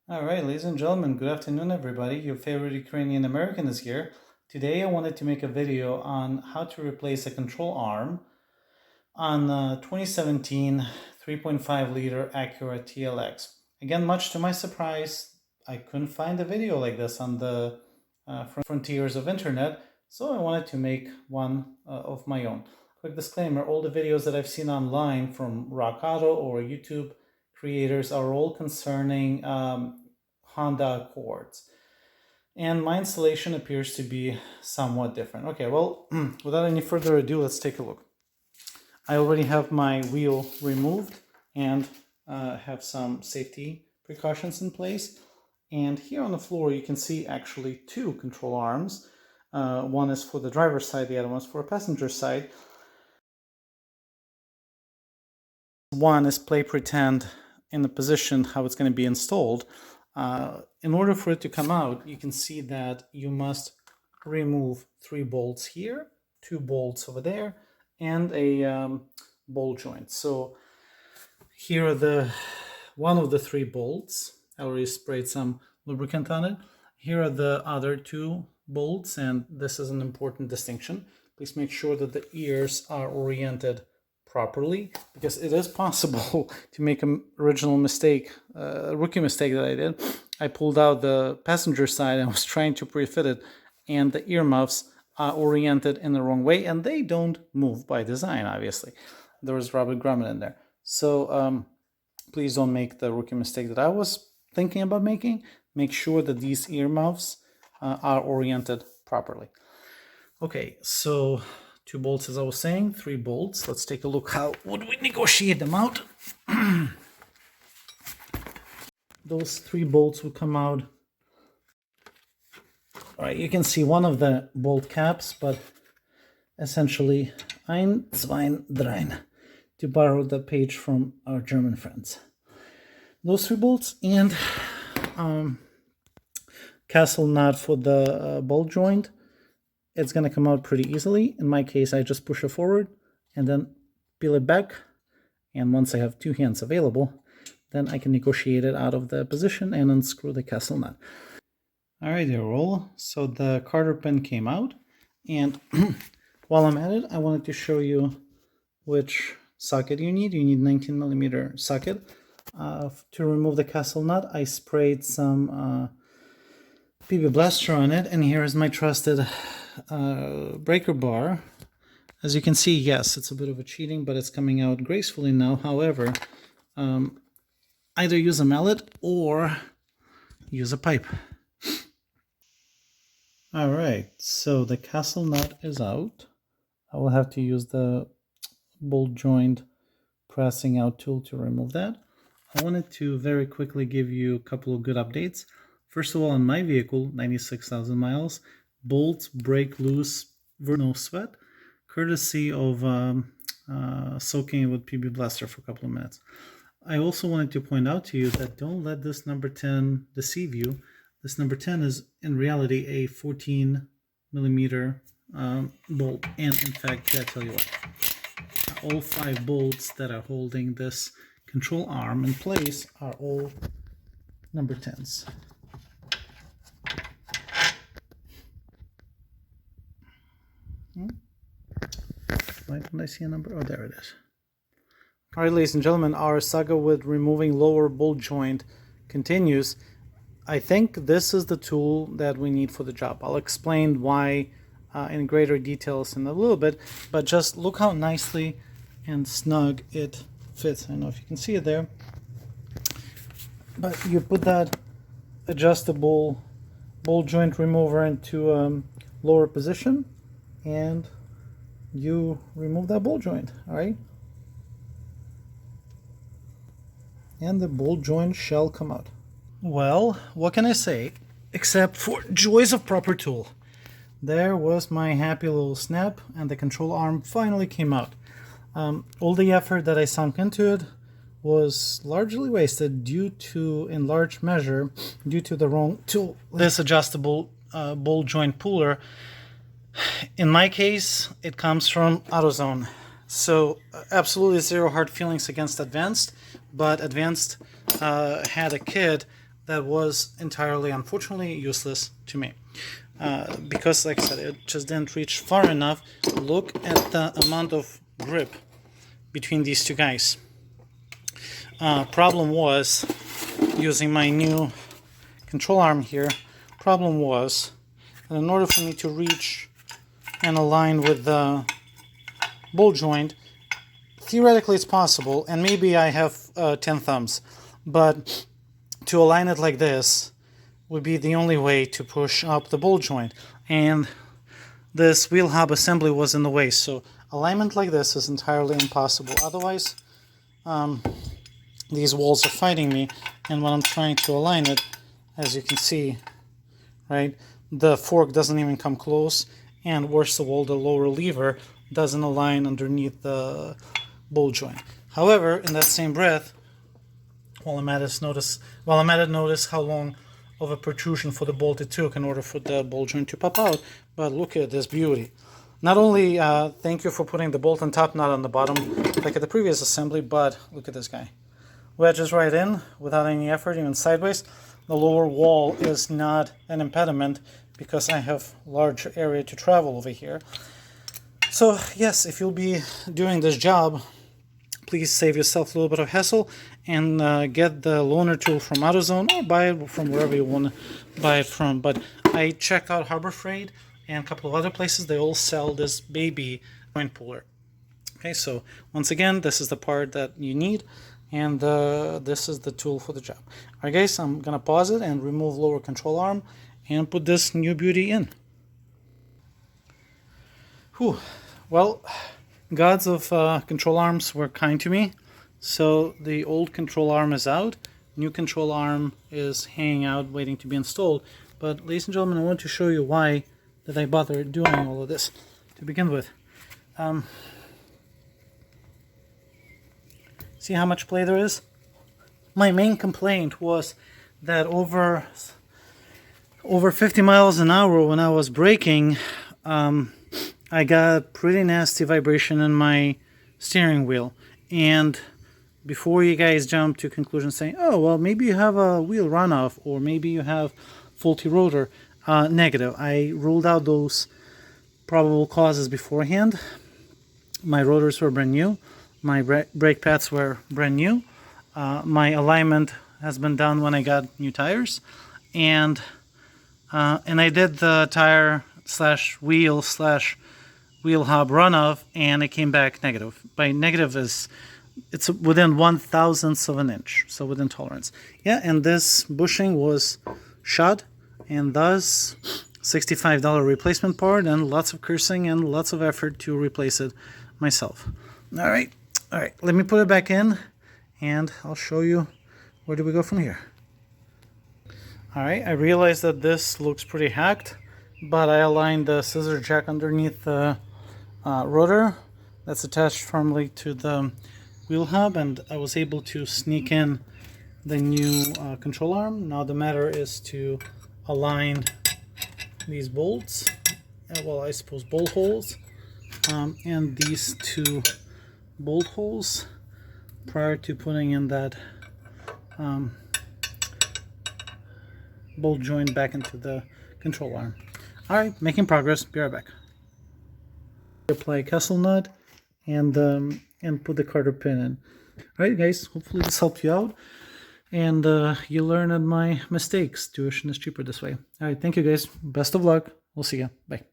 All right, ladies and gentlemen, good afternoon, everybody. Your favorite Ukrainian American is here. Today, I wanted to make a video on how to replace a control arm on a 2017 3.5 liter Acura TLX. Again, much to my surprise, I couldn't find a video like this on the frontiers of internet, so I wanted to make one of my own. Quick disclaimer, all the videos that I've seen online from Rock Auto or YouTube creators are all concerning Honda Accords. And my installation appears to be somewhat different. Okay, well, without any further ado, let's take a look. I already have my wheel removed and have some safety precautions in place. And here on the floor, you can see actually two control arms. One is for the driver's side, the other one is for a passenger side. One is play pretend in the position how it's going to be installed. In order for it to come out, you can see that you must remove 3 bolts here, 2 bolts over there, and a ball joint. So here are one of the 3 bolts. I already sprayed some lubricant on it. Here are the other 2 bolts, and this is an important distinction. Please make sure that the ears are oriented properly, because it is possible to make an original mistake, a rookie mistake that I did. I pulled out the passenger side and was trying to pre-fit it, and the earmuffs are oriented in the wrong way, and they don't move by design, obviously. There was Robert Grumman in there. So please don't make the rookie mistake that I was thinking about making. Make sure that these earmuffs are oriented properly. Okay, so 2 bolts, as I was saying, 3 bolts. Let's take a look how would we negotiate them out. Those 3 bolts will come out. All right, you can see one of the bolt caps, but essentially 1, 2, 3, to borrow the page from our German friends. Those 3 bolts and castle nut for the ball joint. It's going to come out pretty easily. In my case, I just push it forward and then peel it back. And once I have 2 hands available, then I can negotiate it out of the position and unscrew the castle nut. All right, there, roll. So the Carter pin came out. And while I'm at it, I wanted to show you which socket you need. You need 19 millimeter socket. To remove the castle nut, I sprayed some PB Blaster on it. And here is my trusted breaker bar. As you can see, yes, it's a bit of a cheating, but it's coming out gracefully now. However, either use a mallet or use a pipe. All right, so the castle nut is out. I will have to use the bolt joint pressing out tool to remove that. I wanted to very quickly give you a couple of good updates. First of all, on my vehicle, 96,000 miles, bolts break loose, no sweat, courtesy of soaking it with PB Blaster for a couple of minutes. I also wanted to point out to you that don't let this number 10 deceive you. This number 10 is in reality a 14 millimeter bolt. And in fact, I tell you what, all 5 bolts that are holding this control arm in place are all number 10s. Why don't I see a number? Oh, there it is. All right, ladies and gentlemen, our saga with removing lower bolt joint continues. I think this is the tool that we need for the job. I'll explain why in greater details in a little bit, but just look how nicely and snug it fits. I don't know if you can see it there, but you put that adjustable bolt joint remover into lower position and you remove that bolt joint. All right, and the bolt joint shall come out. Well, what can I say except for joys of proper tool. There was my happy little snap, and the control arm finally came out. All the effort that I sunk into it was largely wasted due to, in large measure, due to the wrong tool. This adjustable bolt joint puller, in my case, it comes from AutoZone. So absolutely zero hard feelings against Advanced, but Advanced had a kit that was entirely, unfortunately, useless to me. Because, like I said, it just didn't reach far enough. Look at the amount of grip between these two guys. Problem was, using my new control arm here, problem was that in order for me to reach and align with the bolt joint, theoretically it's possible, and maybe I have 10 thumbs, but to align it like this would be the only way to push up the bolt joint, and this wheel hub assembly was in the way, so alignment like this is entirely impossible. Otherwise, these walls are fighting me, and when I'm trying to align it, as you can see, right, the fork doesn't even come close, and worst of all, the lower lever doesn't align underneath the bolt joint. However, in that same breath, while I'm at it, notice how long of a protrusion for the bolt it took in order for the bolt joint to pop out. But look at this beauty. Not only thank you for putting the bolt on top, not on the bottom, like at the previous assembly, but look at this guy. Wedges right in without any effort, even sideways. The lower wall is not an impediment because I have large area to travel over here. So yes, if you'll be doing this job, please save yourself a little bit of hassle and get the loaner tool from AutoZone, or buy it from wherever you want to buy it from. But I checked out Harbor Freight and a couple of other places. They all sell this baby joint puller. Okay, so once again, this is the part that you need, and this is the tool for the job. All right, guys, I'm gonna pause it and remove lower control arm and put this new beauty in. Whew. Well, gods of control arms were kind to me. So the old control arm is out. New control arm is hanging out, waiting to be installed. But ladies and gentlemen, I want to show you why did I bother doing all of this to begin with. See how much play there is? My main complaint was that over 50 miles an hour when I was braking, I got pretty nasty vibration in my steering wheel. And before you guys jump to conclusions saying, oh, well, maybe you have a wheel runoff, or maybe you have faulty rotor, negative. I ruled out those probable causes beforehand. My rotors were brand new. My brake pads were brand new. My alignment has been done when I got new tires. And I did the tire / wheel hub runoff, and it came back negative. By negative it's within 1/1000th of an inch, so within tolerance. Yeah, and this bushing was shot, and thus $65 replacement part, and lots of cursing and lots of effort to replace it myself. All right, let me put it back in, and I'll show you where do we go from here. All right, I realized that this looks pretty hacked, but I aligned the scissor jack underneath the rotor that's attached firmly to the wheel hub, and I was able to sneak in the new control arm. Now the matter is to align these bolts, well, I suppose bolt holes, and these two bolt holes prior to putting in that bolt joint back into the control arm. All right, making progress. Be right back. Apply a Kessel nut and put the carter pin in. All right, guys, hopefully this helped you out, and you learn at my mistakes. Tuition is cheaper this way. All right, thank you, guys. Best of luck. We'll see you. Bye.